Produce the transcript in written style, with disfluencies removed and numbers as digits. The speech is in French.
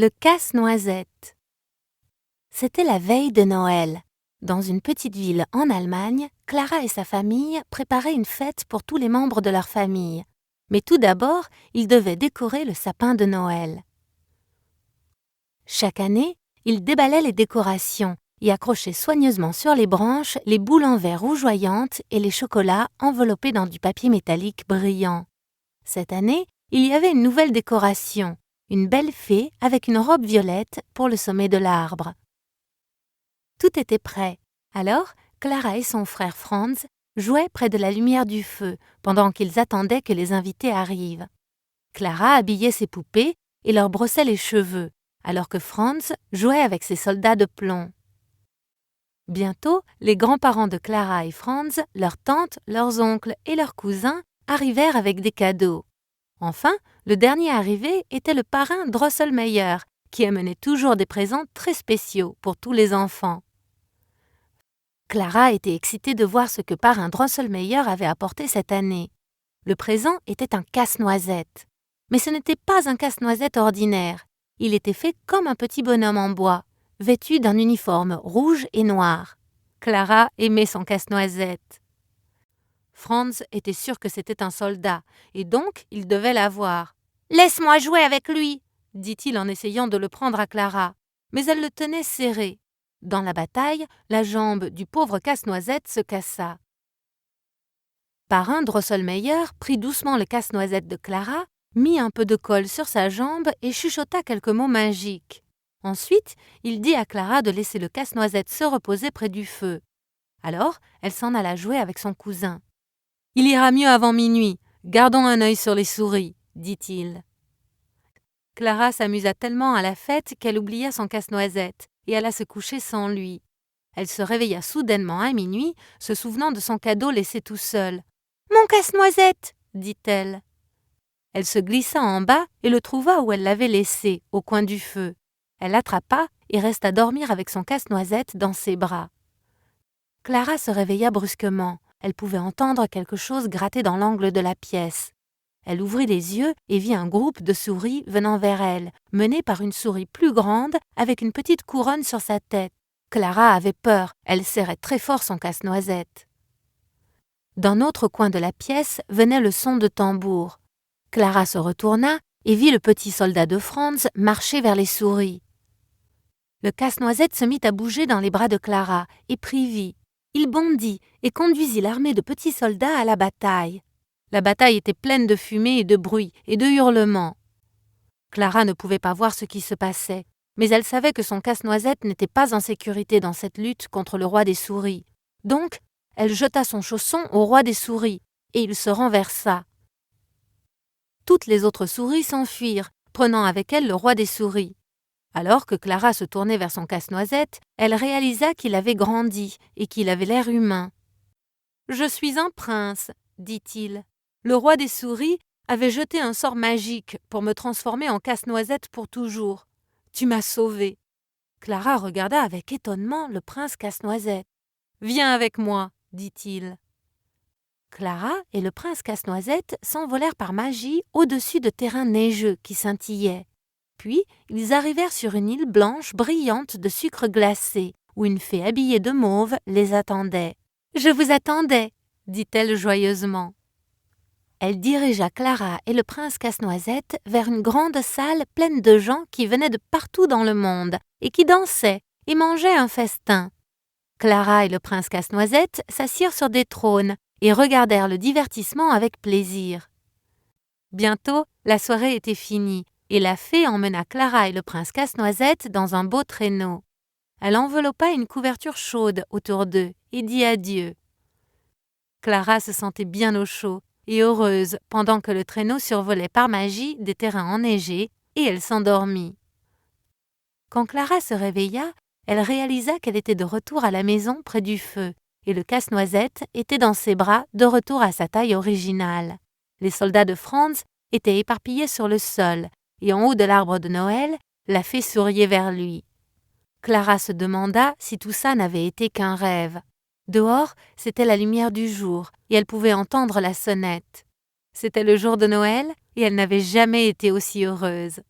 Le casse-noisette. C'était la veille de Noël. Dans une petite ville en Allemagne, Clara et sa famille préparaient une fête pour tous les membres de leur famille. Mais tout d'abord, ils devaient décorer le sapin de Noël. Chaque année, ils déballaient les décorations et accrochaient soigneusement sur les branches les boules en verre rougeoyantes et les chocolats enveloppés dans du papier métallique brillant. Cette année, il y avait une nouvelle décoration, une belle fée avec une robe violette pour le sommet de l'arbre. Tout était prêt. Alors, Clara et son frère Franz jouaient près de la lumière du feu pendant qu'ils attendaient que les invités arrivent. Clara habillait ses poupées et leur brossait les cheveux, alors que Franz jouait avec ses soldats de plomb. Bientôt, les grands-parents de Clara et Franz, leurs tantes, leurs oncles et leurs cousins arrivèrent avec des cadeaux. Enfin, le dernier arrivé était le parrain Drosselmeyer, qui amenait toujours des présents très spéciaux pour tous les enfants. Clara était excitée de voir ce que parrain Drosselmeyer avait apporté cette année. Le présent était un casse-noisette. Mais ce n'était pas un casse-noisette ordinaire. Il était fait comme un petit bonhomme en bois, vêtu d'un uniforme rouge et noir. Clara aimait son casse-noisette. Franz était sûr que c'était un soldat, et donc il devait l'avoir. « Laisse-moi jouer avec lui !» dit-il en essayant de le prendre à Clara. Mais elle le tenait serré. Dans la bataille, la jambe du pauvre casse-noisette se cassa. Parrain Drosselmeyer prit doucement le casse-noisette de Clara, mit un peu de colle sur sa jambe et chuchota quelques mots magiques. Ensuite, il dit à Clara de laisser le casse-noisette se reposer près du feu. Alors, elle s'en alla jouer avec son cousin. « Il ira mieux avant minuit. Gardons un œil sur les souris, » dit-il. Clara s'amusa tellement à la fête qu'elle oublia son casse-noisette et alla se coucher sans lui. Elle se réveilla soudainement à minuit, se souvenant de son cadeau laissé tout seul. « Mon casse-noisette !» dit-elle. Elle se glissa en bas et le trouva où elle l'avait laissé, au coin du feu. Elle l'attrapa et resta dormir avec son casse-noisette dans ses bras. Clara se réveilla brusquement. Elle pouvait entendre quelque chose gratter dans l'angle de la pièce. Elle ouvrit les yeux et vit un groupe de souris venant vers elle, mené par une souris plus grande avec une petite couronne sur sa tête. Clara avait peur, elle serrait très fort son casse-noisette. D'un autre coin de la pièce venait le son de tambour. Clara se retourna et vit le petit soldat de Franz marcher vers les souris. Le casse-noisette se mit à bouger dans les bras de Clara et prit vie. Il bondit et conduisit l'armée de petits soldats à la bataille. La bataille était pleine de fumée et de bruit et de hurlements. Clara ne pouvait pas voir ce qui se passait, mais elle savait que son casse-noisette n'était pas en sécurité dans cette lutte contre le roi des souris. Donc, elle jeta son chausson au roi des souris, et il se renversa. Toutes les autres souris s'enfuirent, prenant avec elles le roi des souris. Alors que Clara se tournait vers son casse-noisette, elle réalisa qu'il avait grandi et qu'il avait l'air humain. « Je suis un prince, » dit-il. « Le roi des souris avait jeté un sort magique pour me transformer en casse-noisette pour toujours. Tu m'as sauvée. » Clara regarda avec étonnement le prince casse-noisette. « Viens avec moi, » dit-il. Clara et le prince casse-noisette s'envolèrent par magie au-dessus de terrains neigeux qui scintillaient. Puis, ils arrivèrent sur une île blanche brillante de sucre glacé, où une fée habillée de mauve les attendait. « Je vous attendais, » dit-elle joyeusement. Elle dirigea Clara et le prince casse-noisette vers une grande salle pleine de gens qui venaient de partout dans le monde et qui dansaient et mangeaient un festin. Clara et le prince casse-noisette s'assirent sur des trônes et regardèrent le divertissement avec plaisir. Bientôt, la soirée était finie et la fée emmena Clara et le prince casse-noisette dans un beau traîneau. Elle enveloppa une couverture chaude autour d'eux et dit adieu. Clara se sentait bien au chaud et heureuse pendant que le traîneau survolait par magie des terrains enneigés et elle s'endormit. Quand Clara se réveilla, elle réalisa qu'elle était de retour à la maison près du feu et le casse-noisette était dans ses bras de retour à sa taille originale. Les soldats de Franz étaient éparpillés sur le sol et en haut de l'arbre de Noël, la fée souriait vers lui. Clara se demanda si tout ça n'avait été qu'un rêve. Dehors, c'était la lumière du jour et elle pouvait entendre la sonnette. C'était le jour de Noël et elle n'avait jamais été aussi heureuse.